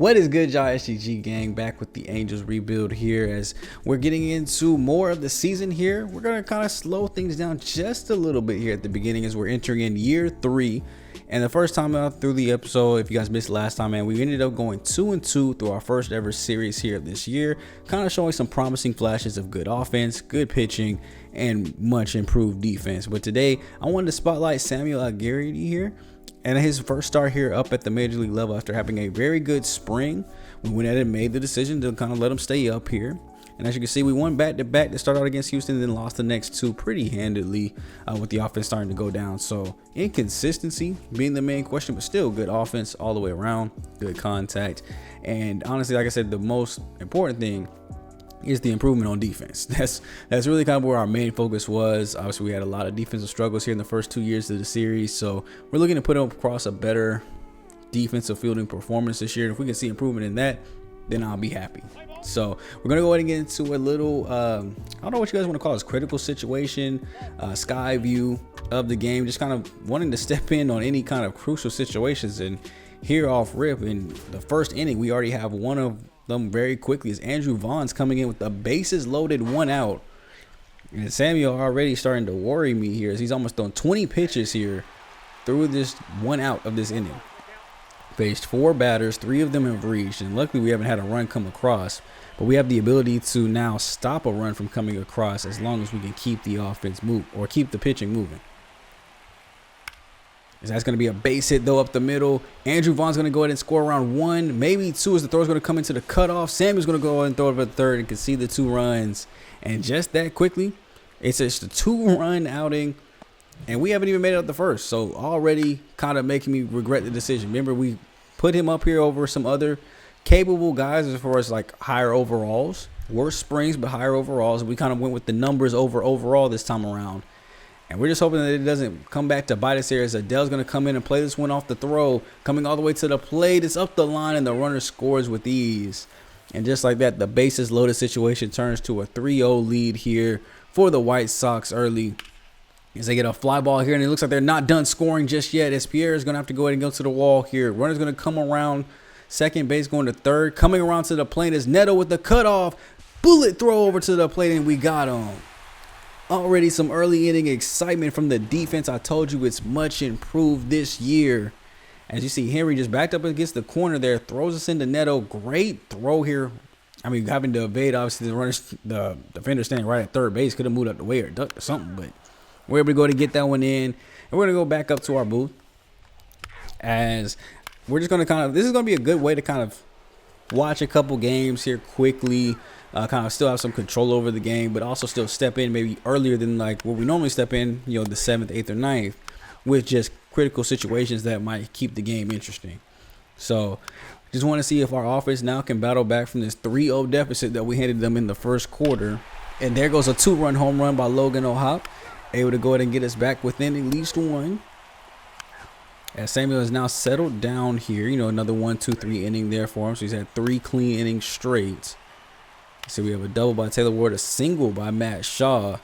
What is good, y'all? SGG gang, back with the Angels rebuild here as we're getting into more of the season here. We're going to kind of slow things down just a little bit here at the beginning as we're entering in year 3. And the first time out through the episode, if you guys missed last time, man, we ended up going 2-2 through our first ever series here this year, kind of showing some promising flashes of good offense, good pitching, and much improved defense. But today, I wanted to spotlight Samuel Algarity here. And his first start here up at the major league level after having a very good spring. We went ahead and made the decision to kind of let him stay up here. And as you can see, we won back-to-back to start out against Houston, then lost the next 2 pretty handedly with the offense starting to go down. So inconsistency being the main question, but still good offense all the way around, good contact. And honestly, like I said, the most important thing is the improvement on defense. That's really kind of where our main focus was. Obviously, we had a lot of defensive struggles here in the first 2 years of the series, so we're looking to put across a better defensive fielding performance this year. If we can see improvement in that, then I'll be happy. So we're gonna go ahead and get into a little I don't know what you guys want to call this, critical situation, sky view of the game, just kind of wanting to step in on any kind of crucial situations. And here off rip in the first inning, we already have one of them very quickly as Andrew Vaughn's coming in with the bases loaded, 1 out. And Samuel already starting to worry me here as he's almost thrown 20 pitches here through this 1 out of this inning. Faced 4 batters, 3 of them have reached, and luckily we haven't had a run come across, but we have the ability to now stop a run from coming across as long as we can keep the offense move or keep the pitching moving. That's going to be a base hit, though, up the middle. Andrew Vaughn's going to go ahead and score around 1, maybe 2, as the throw's going to come into the cutoff. Samuel's going to go ahead and throw it over the third and can see the 2 runs. And just that quickly, it's just a 2-run outing, and we haven't even made it up the first. So already kind of making me regret the decision. Remember, we put him up here over some other capable guys as far as like higher overalls. Worse springs, but higher overalls. We kind of went with the numbers over overall this time around. And we're just hoping that it doesn't come back to bite us here as Adele's going to come in and play this one off the throw. Coming all the way to the plate. It's up the line and the runner scores with ease. And just like that, the bases loaded situation turns to a 3-0 lead here for the White Sox early. As they get a fly ball here, and it looks like they're not done scoring just yet as Pierre is going to have to go ahead and go to the wall here. Runner's going to come around second base, going to third. Coming around to the plate is Neto with the cutoff. Bullet throw over to the plate, and we got him. Already some early inning excitement from the defense. I told you it's much improved this year. As you see, Henry just backed up against the corner there, throws us into Neto. Great throw here. I mean, having to evade, obviously, the defender standing right at third base could have moved up the way or ducked or something, but we're able to go to get that one in. And we're going to go back up to our booth as we're just going to this is going to be a good way to kind of watch a couple games here quickly. Kind of still have some control over the game, but also still step in maybe earlier than like what we normally step in, the 7th, 8th, or 9th with just critical situations that might keep the game interesting. So just want to see if our offense now can battle back from this 3-0 deficit that we handed them in the first quarter. And there goes a 2-run home run by Logan O'Hop, able to go ahead and get us back within at least 1. As Samuel is now settled down here, another 1, 2, 3 inning there for him. So he's had 3 clean innings straight. So we have a double by Taylor Ward, a single by Matt Shaw.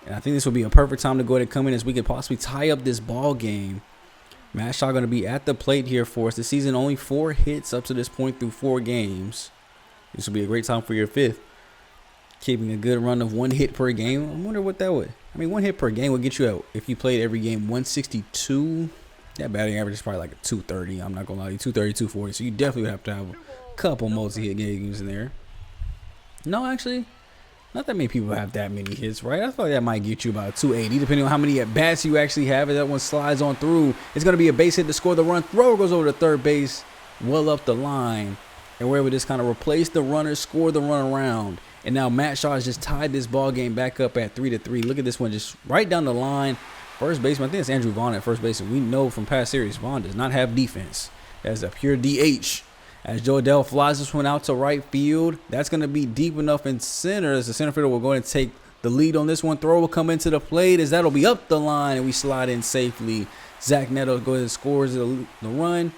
And I think this would be a perfect time to go ahead and come in as we could possibly tie up this ball game. Matt Shaw going to be at the plate here for us. This season only 4 hits up to this point through 4 games. This will be a great time for your 5th. Keeping a good run of 1 hit per game. I wonder what that would. 1 hit per game would get you out if you played every game 162. That batting average is probably like a 230. I'm not going to lie to you. 230, 240. So you definitely would have to have a couple multi-hit games in there. No, actually, not that many people have that many hits, right? I thought that might get you about 280, depending on how many at-bats you actually have. As that one slides on through, it's going to be a base hit to score the run. Thrower goes over to third base, well up the line. And we're able to just kind of replace the runner, score the run around. And now Matt Shaw has just tied this ball game back up at 3-3. Look at this one just right down the line. First baseman, I think it's Andrew Vaughn at first base. And we know from past series, Vaughn does not have defense. That's a pure DH. As Joe Adele flies this one out to right field, that's going to be deep enough in center as the center fielder will go and take the lead on this one. Throw will come into the plate as that'll be up the line and we slide in safely. Zach Neto goes and scores the run,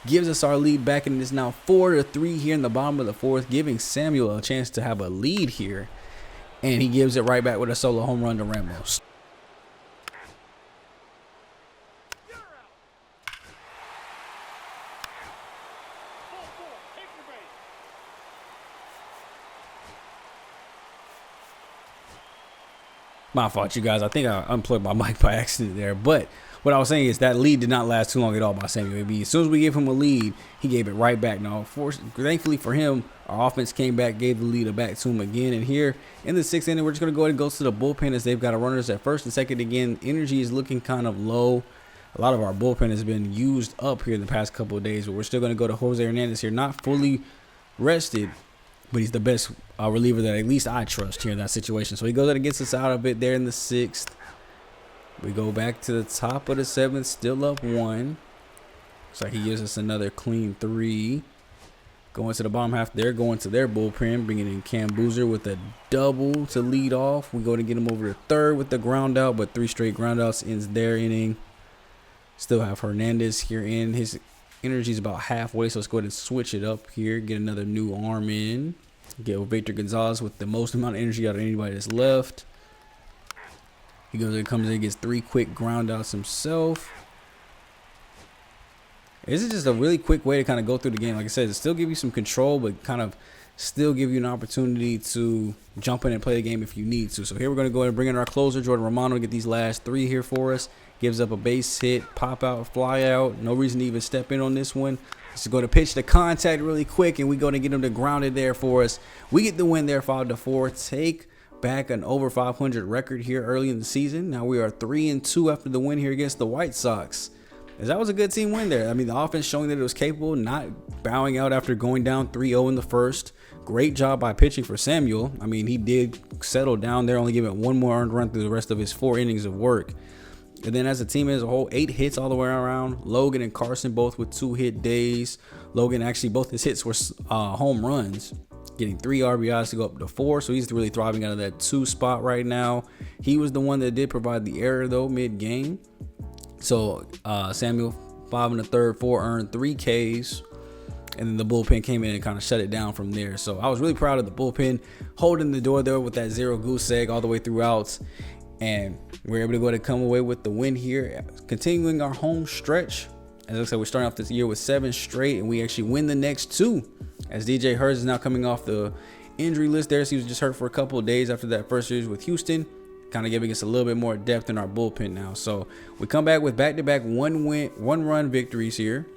gives us our lead back, and it is now 4-3 here in the bottom of the 4th, giving Samuel a chance to have a lead here. And he gives it right back with a solo home run to Ramos. My fault, you guys. I think I unplugged my mic by accident there. But what I was saying is that lead did not last too long at all by Samuel AB. As soon as we gave him a lead, he gave it right back. Now, thankfully for him, our offense came back, gave the lead back to him again. And here in the 6th inning, we're just going to go ahead and go to the bullpen as they've got runners at first and second again. Energy is looking kind of low. A lot of our bullpen has been used up here in the past couple of days, but we're still going to go to Jose Hernandez here, not fully rested, but he's the best reliever that at least I trust here in that situation. So he goes out and gets us out of it there in the 6th. We go back to the top of the 7th, still up 1. Looks like he gives us another clean 3. Going to the bottom half, they're going to their bullpen, bringing in Cam Boozer with a double to lead off. We go to get him over to 3rd with the ground out, but 3 straight ground outs ends their inning. Still have Hernandez here in. His energy is about halfway, so let's go ahead and switch it up here. Get another new arm in. Get Victor Gonzalez with the most amount of energy out of anybody that's left. He goes and comes in and gets 3 quick ground outs himself. This is just a really quick way to kind of go through the game. Like I said, it still give you some control, but kind of still give you an opportunity to jump in and play the game if you need to. So here we're going to go ahead and bring in our closer, Jordan Romano, to get these last 3 here for us. Gives up a base hit, pop out, fly out. No reason to even step in on this one. Just going to pitch the contact really quick, and we go to get him to ground it there for us. We get the win there, 5-4. Take back an over 500 record here early in the season. Now we are 3-2 after the win here against the White Sox. As that was a good team win there. I mean, the offense showing that it was capable, not bowing out after going down 3-0 in the first. Great job by pitching for Samuel. I mean, he did settle down there, only giving 1 more earned run through the rest of his 4 innings of work. And then as a team as a whole, 8 hits all the way around. Logan and Carson both with 2 hit days. Logan, actually, both his hits were home runs, getting 3 RBIs to go up to 4. So he's really thriving out of that 2 spot right now. He was the one that did provide the error, though, mid-game. So Samuel, 5 1/3, 4 earned, 3 Ks. And then the bullpen came in and kind of shut it down from there. So I was really proud of the bullpen holding the door there with that 0 goose egg all the way throughout. And we're able to go ahead and come away with the win here, continuing our home stretch. As I said, we're starting off this year with 7 straight, and we actually win the next 2. As DJ Hurts is now coming off the injury list there. So he was just hurt for a couple of days after that first series with Houston, kind of giving us a little bit more depth in our bullpen now. So we come back with back-to-back 1-run victories here.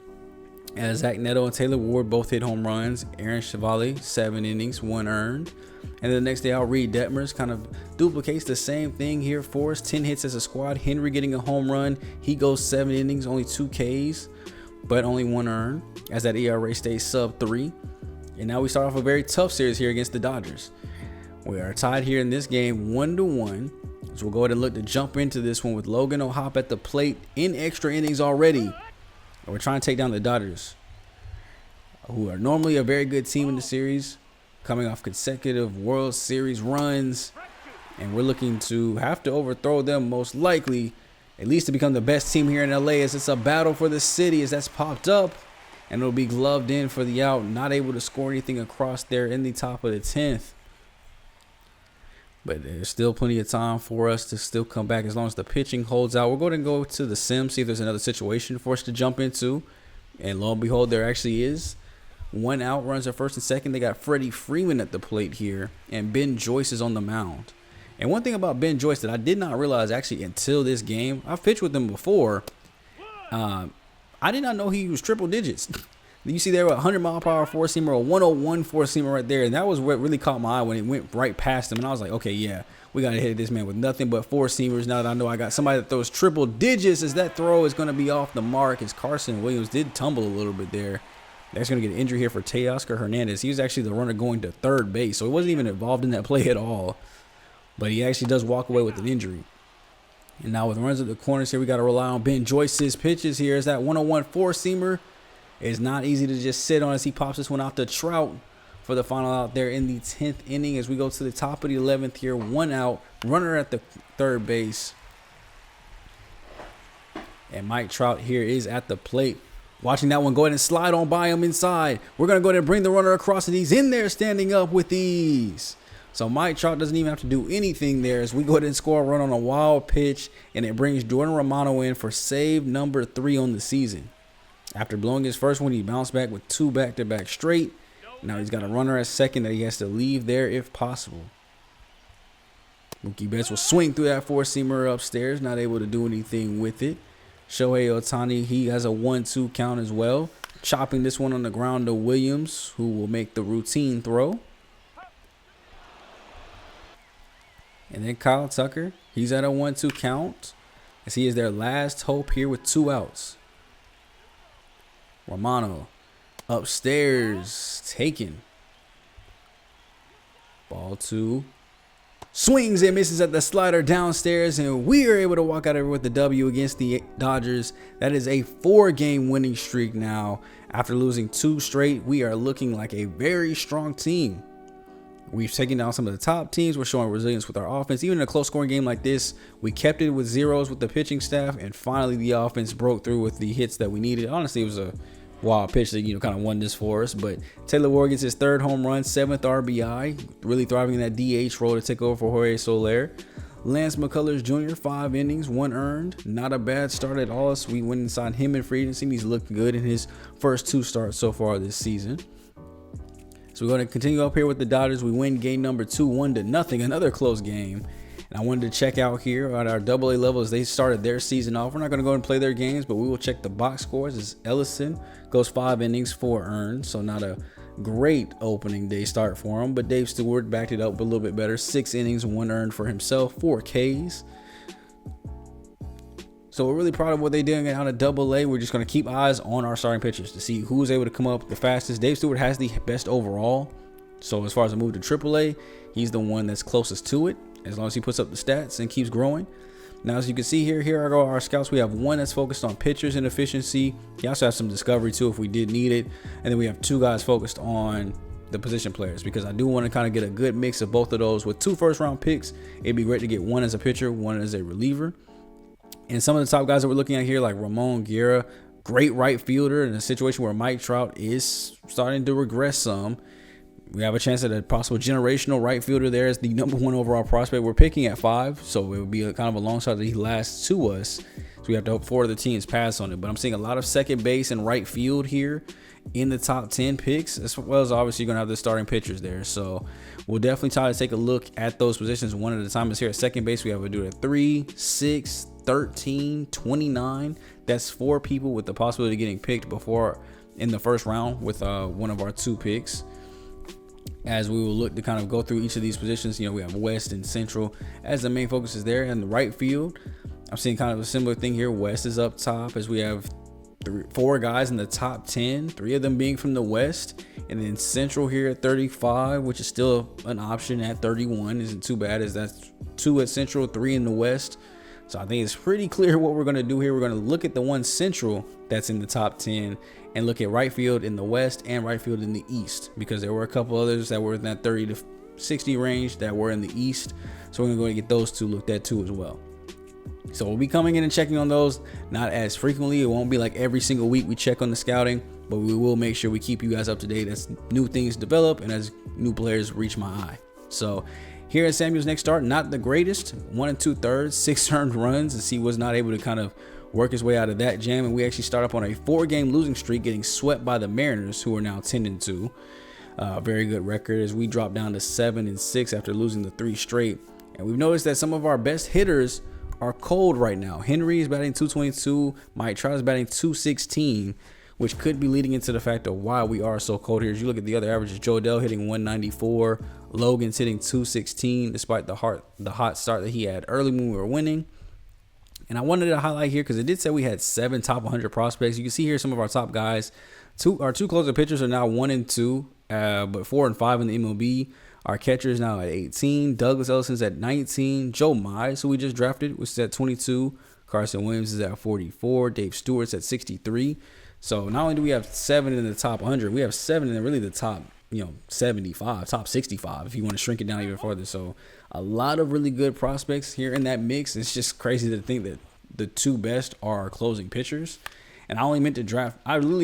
As Zach Neto and Taylor Ward both hit home runs. Aaron Chevalier, 7 innings, 1 earned. And then the next day out, Reed Detmers kind of duplicates the same thing here for us. 10 hits as a squad. Henry getting a home run. He goes 7 innings, only 2 Ks, but only 1 earned, as that ERA stays sub 3. And now we start off a very tough series here against the Dodgers. We are tied here in this game 1-1. So we'll go ahead and look to jump into this one with Logan O'Hoppe at the plate in extra innings already. And we're trying to take down the Dodgers, who are normally a very good team in the series, coming off consecutive World Series runs. And we're looking to have to overthrow them most likely, at least to become the best team here in LA, as it's a battle for the city as that's popped up. And it'll be gloved in for the out, not able to score anything across there in the top of the 10th. But there's still plenty of time for us to still come back as long as the pitching holds out. We're going to go to the sim, see if there's another situation for us to jump into. And lo and behold, there actually is. 1 out, runs at first and second. They got Freddie Freeman at the plate here, and Ben Joyce is on the mound. And one thing about Ben Joyce that I did not realize actually until this game, I've pitched with him before. I did not know he was triple digits. You see there a 100-mile-per-hour four-seamer, a 101 four-seamer right there. And that was what really caught my eye when it went right past him. And I was like, okay, yeah, we got to hit this man with nothing but four-seamers. Now that I know I got somebody that throws triple digits, as that throw is going to be off the mark, as Carson Williams did tumble a little bit there. That's going to get an injury here for Teoscar Hernandez. He was actually the runner going to third base, so he wasn't even involved in that play at all. But he actually does walk away with an injury. And now with runs at the corners here, we got to rely on Ben Joyce's pitches here, as that 101 four-seamer is not easy to just sit on, as he pops this one out to Trout for the final out there in the 10th inning. As we go to the top of the 11th here, 1 out, runner at the third base. And Mike Trout here is at the plate. Watching that one go ahead and slide on by him inside. We're going to go ahead and bring the runner across, and he's in there standing up with ease. So Mike Trout doesn't even have to do anything there, as we go ahead and score a run on a wild pitch, and it brings Jordan Romano in for save number 3 on the season. After blowing his first one, he bounced back with 2 back-to-back straight. Now he's got a runner at second that he has to leave there if possible. Mookie Betts will swing through that four-seamer upstairs, not able to do anything with it. Shohei Ohtani, he has a 1-2 count as well. Chopping this one on the ground to Williams, who will make the routine throw. And then Kyle Tucker, he's at a 1-2 count, as he is their last hope here with 2 outs. Romano upstairs, taken. Ball 2. Swings and misses at the slider downstairs, and we are able to walk out of it with the W against the Dodgers. That is a 4-game winning streak now. After losing 2 straight, we are looking like a very strong team. We've taken down some of the top teams. We're showing resilience with our offense. Even in a close scoring game like this, we kept it with zeros with the pitching staff, and finally the offense broke through with the hits that we needed. Honestly, it was a wild pitch that, kind of won this for us. But Taylor Ward gets his 3rd home run, 7th RBI, really thriving in that DH role to take over for Jorge Soler. Lance McCullers Jr., 5 innings, 1 earned. Not a bad start at all. So we went and signed him in free agency. He's looked good in his first 2 starts so far this season. So we're going to continue up here with the Dodgers. We win game number 2, 1-0, another close game. And I wanted to check out here at our AA level as they started their season off. We're not going to go and play their games, but we will check the box scores as Ellison goes 5 innings, 4 earned. So not a great opening day start for him, but Dave Stewart backed it up a little bit better. 6 innings, 1 earned for himself, 4 Ks. So we're really proud of what they did out of AA. We're just going to keep eyes on our starting pitchers to see who's able to come up the fastest. Dave Stewart has the best overall. So as far as a move to AAA, he's the one that's closest to it, as long as he puts up the stats and keeps growing. Now, as you can see here are our scouts. We have 1 that's focused on pitchers and efficiency. He also has some discovery too if we did need it. And then we have 2 guys focused on the position players, because I do want to kind of get a good mix of both of those. With 2 first-round picks, it'd be great to get 1 as a pitcher, 1 as a reliever. And some of the top guys that we're looking at here, like Ramon Guerra, great right fielder in a situation where Mike Trout is starting to regress some. We have a chance at a possible generational right fielder there as the number 1 overall prospect. We're picking at 5, so it would be a kind of a long shot that he lasts to us. So we have to hope 4 of the teams pass on it. But I'm seeing a lot of second base and right field here in the top 10 picks, as well as obviously you're going to have the starting pitchers there. So we'll definitely try to take a look at those positions one at a time. As here at second base, we have to do it at 3, 6, 13, 29. That's 4 people with the possibility of getting picked before in the first round with one of our 2 picks. As we will look to kind of go through each of these positions, we have West and Central as the main focus is there. And the right field, I'm seeing kind of a similar thing here. West is up top as we have 4 guys in the top 10, 3 of them being from the West. And then Central here at 35, which is still an option at 31. Isn't too bad, as that's 2 at Central, 3 in the West. So I think it's pretty clear what we're going to do here. We're going to look at the one Central that's in the top 10 and look at right field in the West and right field in the East, because there were a couple others that were in that 30 to 60 range that were in the East. So we're going to go and get those 2 looked at too as well. So we'll be coming in and checking on those, not as frequently. It won't be like every single week we check on the scouting, but we will make sure we keep you guys up to date as new things develop and as new players reach my eye. So here at Samuel's next start, not the greatest, 1 2/3, 6 earned runs, and he was not able to kind of work his way out of that jam. And we actually start up on a 4-game losing streak, getting swept by the Mariners, who are now 10-2. Very good record as we drop down to 7-6 after losing the 3 straight. And we've noticed that some of our best hitters are cold right now. Henry is batting 222. Mike Trout is batting 216, which could be leading into the fact of why we are so cold here. As you look at the other averages, Joe Adele hitting 194, Logan's hitting 216, despite the hot start that he had early when we were winning. And I wanted to highlight here because it did say we had 7 top 100 prospects. You can see here some of our top guys. Our 2 closer pitchers are now 1 and 2, but 4 and 5 in the MLB. Our catcher is now at 18. Douglas Ellison's at 19. Joe Mize, who we just drafted, was at 22. Carson Williams is at 44. Dave Stewart's at 63. So not only do we have 7 in the top 100, we have 7 in really the top 75, top 65 if you want to shrink it down even further. So a lot of really good prospects here in that mix. It's just crazy to think that the 2 best are our closing pitchers. And I literally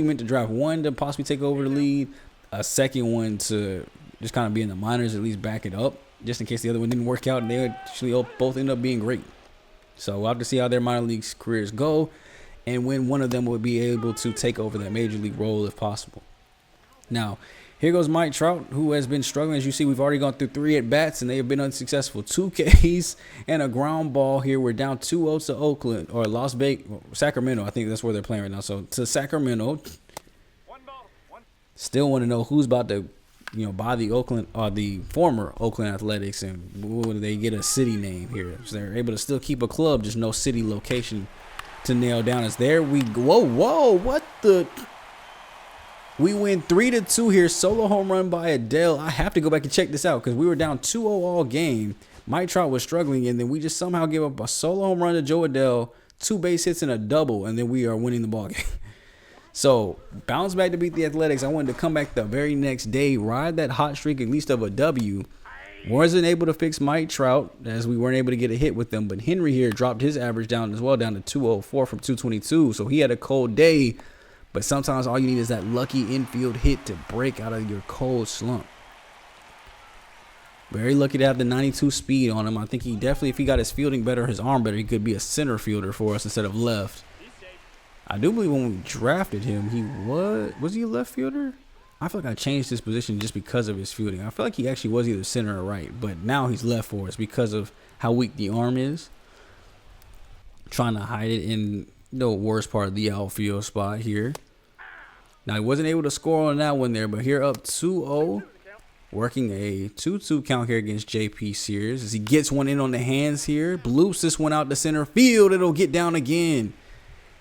meant to draft 1 to possibly take over the lead, a second one to just kind of be in the minors, at least back it up, just in case the other one didn't work out and they actually both end up being great. So we'll have to see how their minor league careers go and when one of them will be able to take over that major league role if possible. Now, Here goes Mike Trout, who has been struggling. As you see, we've already gone through 3 at-bats, and they have been unsuccessful. 2 Ks and a ground ball here. We're down 2-0 to Oakland, or Sacramento. I think that's where they're playing right now. So, to Sacramento. Still want to know who's about to, buy the Oakland, or the former Oakland Athletics, and will they get a city name here? So they're able to still keep a club, just no city location to nail down. As there we go. Whoa, what the... We win 3-2 here. Solo home run by Adele. I have to go back and check this out because we were down 2-0 all game. Mike Trout was struggling, and then we just somehow gave up a solo home run to Joe Adele, 2 base hits and a double, and then we are winning the ball game. So, bounce back to beat the Athletics. I wanted to come back the very next day, ride that hot streak at least of a W. Wasn't able to fix Mike Trout as we weren't able to get a hit with them, but Henry here dropped his average down as well, down to 204 from 222. So he had a cold day. But sometimes all you need is that lucky infield hit to break out of your cold slump. Very lucky to have the 92 speed on him. I think he definitely, if he got his fielding better, his arm better, he could be a center fielder for us instead of left. I do believe when we drafted him, he was he a left fielder? I feel like I changed his position just because of his fielding. I feel like he actually was either center or right, but now he's left for us because of how weak the arm is. Trying to hide it in the worst part of the outfield spot here. Now, he wasn't able to score on that one there, but here up 2-0, working a 2-2 count here against JP Sears as he gets one in on the hands here. Bloops this one out to center field. It'll get down again.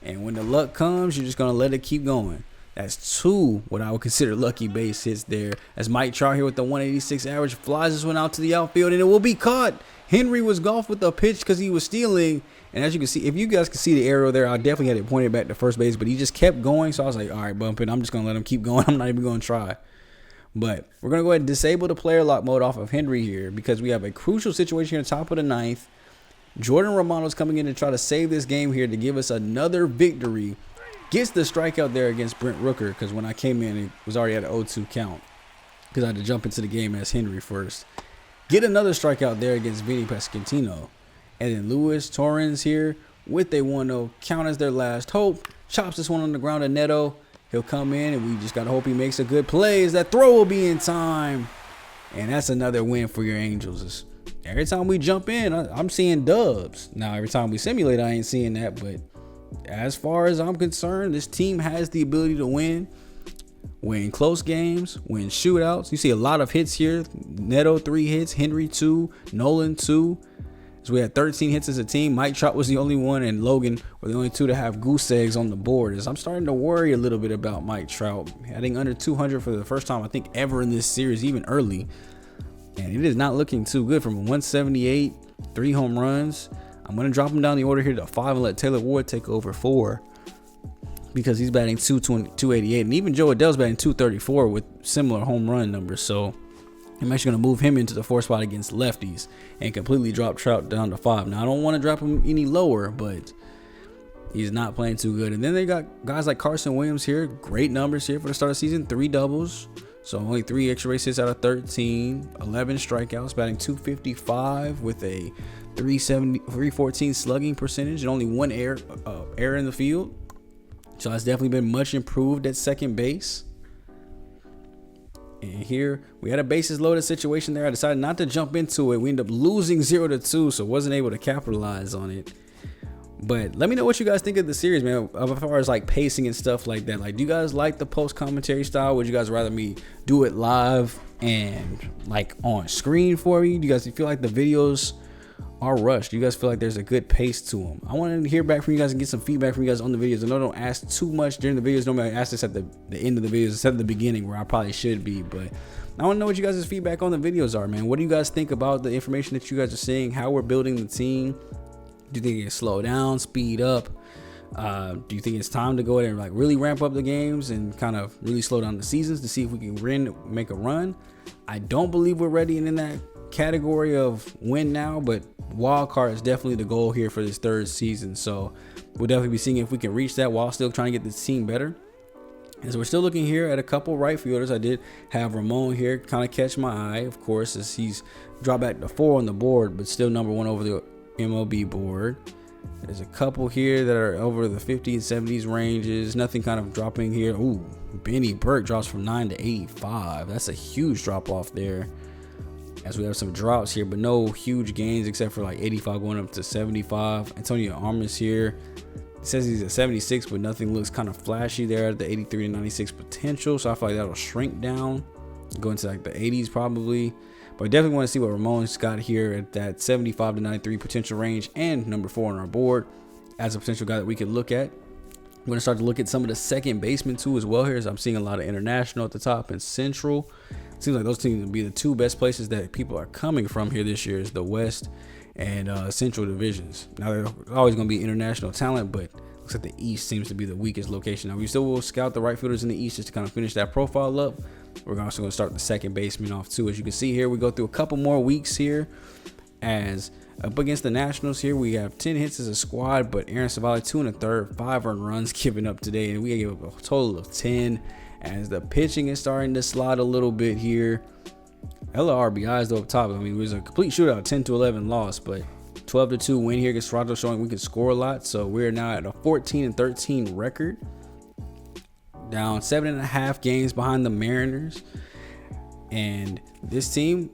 And when the luck comes, you're just going to let it keep going. That's 2 what I would consider lucky base hits there. As Mike Trout here with the 186 average flies this one out to the outfield, and it will be caught. Henry was golfed with the pitch because he was stealing. And as you can see, if you guys can see the arrow there, I definitely had it pointed back to first base, but he just kept going. So I was like, all right, bump it. I'm just going to let him keep going. I'm not even going to try. But we're going to go ahead and disable the player lock mode off of Henry here because we have a crucial situation here at the top of the 9th. Jordan Romano's coming in to try to save this game here to give us another victory. Gets the strikeout there against Brent Rooker because when I came in, it was already at an 0-2 count because I had to jump into the game as Henry first. Get another strikeout there against Vinny Pasquantino. And then Luis Torrens here with a 1-0 count as their last hope. Chops this one on the ground to Neto. He'll come in, and we just got to hope he makes a good play as that throw will be in time. And that's another win for your Angels. Every time we jump in, I'm seeing dubs. Now, every time we simulate, I ain't seeing that. But as far as I'm concerned, this team has the ability to win close games, win shootouts. You see a lot of hits here. Neto 3 hits, Henry 2, Nolan 2. So we had 13 hits as a team. Mike Trout was the only one, and Logan were the only 2 to have goose eggs on the board. As I'm starting to worry a little bit about Mike Trout. Hitting under 200 for the first time, I think, ever in this series, even early. And it is not looking too good from 178, 3 home runs. I'm going to drop him down the order here to 5 and let Taylor Ward take over 4 because he's batting 288. And even Joe Adele's batting 234 with similar home run numbers. So I'm actually going to move him into the 4th spot against lefties and completely drop Trout down to 5. Now, I don't want to drop him any lower, but he's not playing too good. And then they got guys like Carson Williams here. Great numbers here for the start of the season. 3 doubles. So only 3 extra base hits out of 13. 11 strikeouts, batting 255 with a 314 slugging percentage and only 1 error in the field. So that's definitely been much improved at second base. And here we had a bases loaded situation there. I decided not to jump into it. We ended up losing 0-2, so wasn't able to capitalize on it. But let me know what you guys think of the series, man, as far as like pacing and stuff like that. Like, do you guys like the post commentary style? Would you guys rather me do it live and like on screen for you? Do you guys feel like the videos are rushed? Do you guys feel like there's a good pace to them? I wanted to hear back from you guys and get some feedback from you guys on the videos. I know I don't ask too much during the videos. Normally I ask this at the end of the videos instead of the beginning where I probably should be. But I want to know what you guys' feedback on the videos are, man. What do you guys think about the information that you guys are seeing? How we're building the team? Do you think it can slow down, speed up? Do you think it's time to go ahead and like really ramp up the games and kind of really slow down the seasons to see if we can make a run? I don't believe we're ready in that category of win now, but wild card is definitely the goal here for this 3rd season. So we'll definitely be seeing if we can reach that while still trying to get this team better. And so we're still looking here at a couple right fielders. I did have Ramon here kind of catch my eye, of course, as he's dropped back to 4 on the board, but still number 1 over the MLB board. There's a couple here that are over the 50s and 70s ranges. Nothing kind of dropping here. Ooh, Benny Burke drops from 9 to 85. That's a huge drop off there. As we have some drops here, but no huge gains except for like 85 going up to 75. Antonio Armas here. It says he's at 76, but nothing looks kind of flashy there at the 83 to 96 potential. So I feel like that'll shrink down, go into like the 80s probably. But I definitely want to see what Ramon's got here at that 75 to 93 potential range and number 4 on our board as a potential guy that we could look at. We're going to start to look at some of the second basemen too as well here. So I'm seeing a lot of international at the top and central. It seems like those teams will be the two best places that people are coming from here this year is the West and Central divisions. Now, there's always going to be international talent, but looks like the East seems to be the weakest location. Now, we still will scout the right fielders in the East just to kind of finish that profile up. We're also going to start the second baseman off too. As you can see here, we go through a couple more weeks here as up against the Nationals here. We have 10 hits as a squad, but Aaron Savali 2 1/3, 5 earned runs given up today, and we gave up a total of 10 as the pitching is starting to slide a little bit here. Hella RBIs though up top. I mean, it was a complete shootout, 10 to 11 loss, but 12 to 2 win here against Toronto, showing we can score a lot. So we're now at a 14-13 record, down 7.5 games behind the Mariners. And this team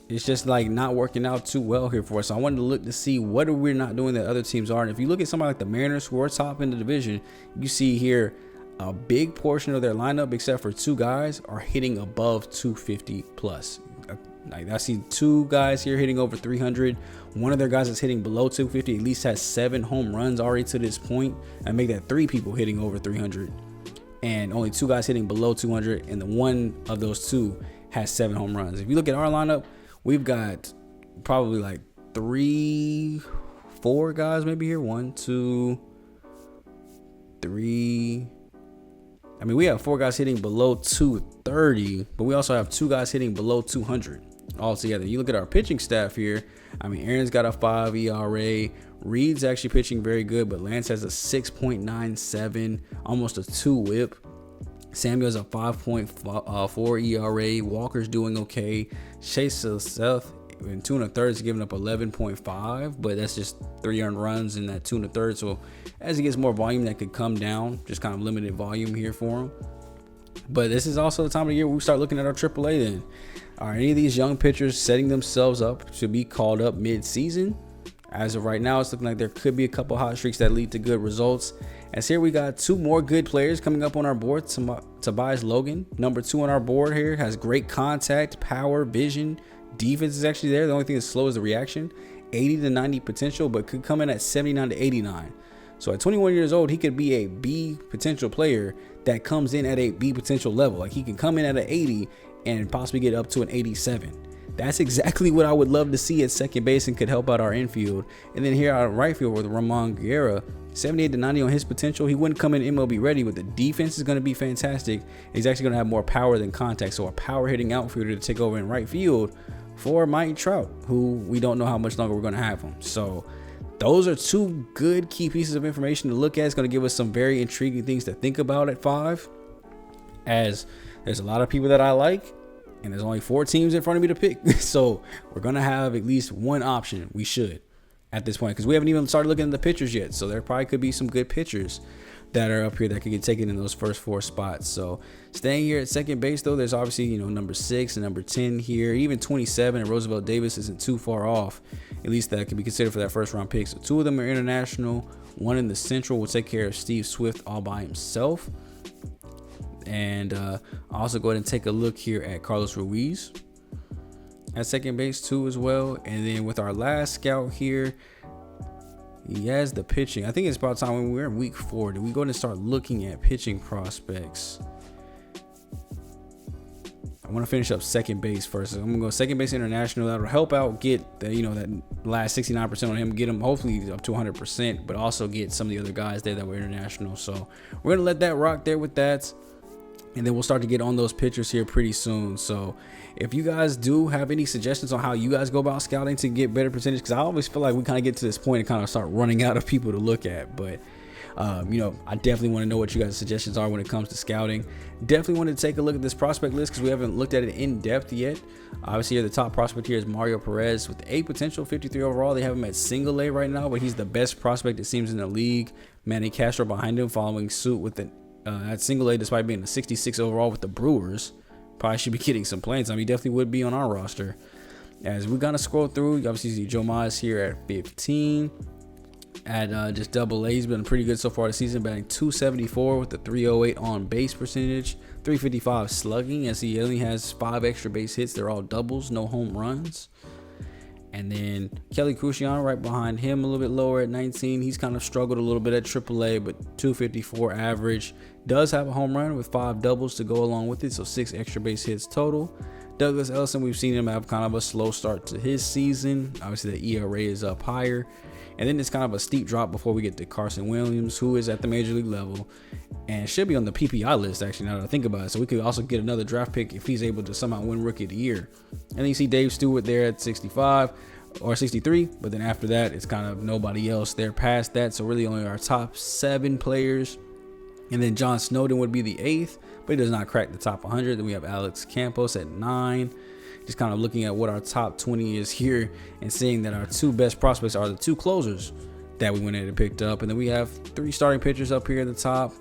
is just like not working out too well here for us. So I wanted to look to see what are we not doing that other teams are. And if you look at somebody like the Mariners, who are top in the division, you see here a big portion of their lineup, except for 2 guys, are hitting above 250 plus. Like I see 2 guys here hitting over 300. One of their guys is hitting below 250, at least has 7 home runs already to this point. I make that 3 people hitting over 300, and only 2 guys hitting below 200, and the one of those 2 has 7 home runs. If you look at our lineup, we've got probably like 3, 4 guys maybe here. 1, 2, 3. I mean, we have 4 guys hitting below 230, but we also have 2 guys hitting below 200 altogether. You look at our pitching staff here. I mean, Aaron's got a 5 ERA. Reed's actually pitching very good, but Lance has a 6.97, almost a 2 whip. Samuel's a 5.4 ERA. Walker's doing okay. Chase Seth in 2 1/3 is giving up 11.5, but that's just 3 earned runs in that 2 1/3. So as he gets more volume, that could come down. Just kind of limited volume here for him. But this is also the time of the year we start looking at our AAA then. Are any of these young pitchers setting themselves up to be called up mid-season? As of right now, it's looking like there could be a couple hot streaks that lead to good results. As here we got 2 more good players coming up on our board. Tobias Logan, number 2 on our board here, has great contact, power, vision. Defense is actually there. The only thing that's slow is the reaction. 80 to 90 potential, but could come in at 79 to 89. So at 21 years old, he could be a B potential player that comes in at a B potential level. Like he can come in at an 80 and possibly get up to an 87. That's exactly what I would love to see at second base and could help out our infield. And then here out right field with Ramon Guerra, 78 to 90 on his potential. He wouldn't come in MLB ready, but the defense is going to be fantastic. He's actually going to have more power than contact. So a power hitting outfielder to take over in right field for Mike Trout, who we don't know how much longer we're going to have him. So those are 2 good key pieces of information to look at. It's going to give us some very intriguing things to think about at 5, as there's a lot of people that I like, and there's only 4 teams in front of me to pick. So we're going to have at least one option. We should at this point, because we haven't even started looking at the pitchers yet. So there probably could be some good pitchers that are up here that could get taken in those first 4 spots. So staying here at second base though, there's obviously, you know, number 6 and number 10 here. Even 27 and Roosevelt Davis isn't too far off. At least that could be considered for that first round pick. So 2 of them are international. 1 in the Central will take care of Steve Swift all by himself. And I'll also go ahead and take a look here at Carlos Ruiz at second base too as well. And then with our last scout here, he has the pitching. I think it's about time, when we're in week 4, do we go ahead and start looking at pitching prospects? I want to finish up second base first. So I'm gonna go second base international. That'll help out get the, you know, that last 69% on him, get him hopefully up to 100%, but also get some of the other guys there that were international. So we're gonna let that rock there with that. And then we'll start to get on those pitchers here pretty soon. So if you guys do have any suggestions on how you guys go about scouting to get better percentage, because I always feel like we kind of get to this point and kind of start running out of people to look at. But I definitely want to know what you guys' suggestions are when it comes to scouting. Definitely want to take a look at this prospect list because we haven't looked at it in depth yet. Obviously, here the top prospect here is Mario Perez with A potential, 53 overall. They have him at single A right now, but he's the best prospect it seems in the league. Manny Castro behind him, following suit with at single A despite being a 66 overall with the Brewers. Probably should be getting some playing time. He definitely would be on our roster. As we're gonna scroll through, you obviously see Joe Mize here at 15. At just double A, he's been pretty good so far this season, batting 274 with a 308 on base percentage, 355 slugging, as he only has 5 extra base hits. They're all doubles, no home runs. And then Kelly Cruciano right behind him, a little bit lower at 19. He's kind of struggled a little bit at AAA, but 254 average. Does have a home run with 5 doubles to go along with it, so 6 extra base hits total. Douglas Ellison, we've seen him have kind of a slow start to his season. Obviously, the ERA is up higher. And then it's kind of a steep drop before we get to Carson Williams, who is at the major league level and should be on the PPI list, actually, now that I think about it. So we could also get another draft pick if he's able to somehow win Rookie of the Year. And then you see Dave Stewart there at 65 or 63. But then after that, it's kind of nobody else there past that. So really only our top 7 players. And then John Snowden would be the 8th, but he does not crack the top 100. Then we have Alex Campos at 9. Just kind of looking at what our top 20 is here and seeing that our 2 best prospects are the 2 closers that we went ahead and picked up. And then we have 3 starting pitchers up here at the top.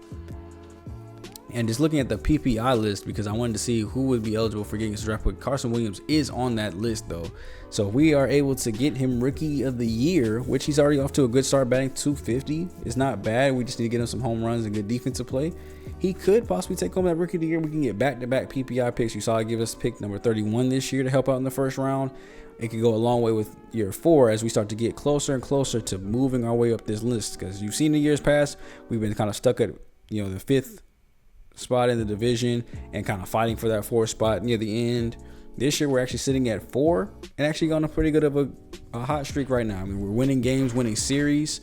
And just looking at the PPI list, because I wanted to see who would be eligible for getting this draft pick. Carson Williams is on that list, though. So if we are able to get him Rookie of the Year, which he's already off to a good start, batting 250. It's not bad. We just need to get him some home runs and good defensive play. He could possibly take home that Rookie of the Year. We can get back-to-back PPI picks. You saw I give us pick number 31 this year to help out in the first round. It could go a long way with year 4 as we start to get closer and closer to moving our way up this list. Because you've seen the years past, we've been kind of stuck at the 5th spot in the division and kind of fighting for that 4th spot near the end. This year we're actually sitting at 4 and actually on a pretty good of a hot streak right now. I mean, we're winning games, winning series.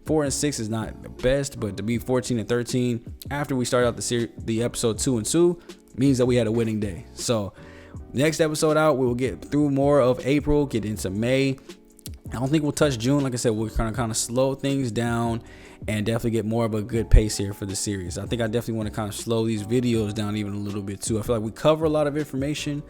4 and 6 is not the best, but to be 14 and 13 after we started out the episode 2 and 2 means that we had a winning day. So next episode out, we will get through more of April, get into May. I don't think we'll touch June. Like I said, we're kind of slow things down and definitely get more of a good pace here for the series. I think I definitely want to kind of slow these videos down even a little bit too. I feel like we cover a lot of information,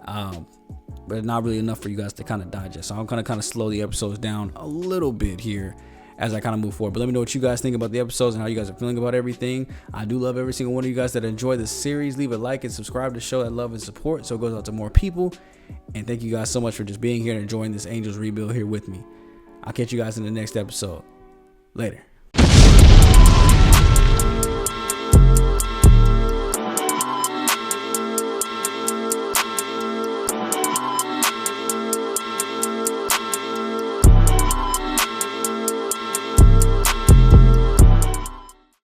but not really enough for you guys to kind of digest. So I'm going to kind of slow the episodes down a little bit here as I kind of move forward. But let me know what you guys think about the episodes and how you guys are feeling about everything. I do love every single one of you guys that enjoy the series. Leave a like and subscribe to show that love and support so it goes out to more people. And thank you guys so much for just being here and enjoying this Angels rebuild here with me. I'll catch you guys in the next episode. Later.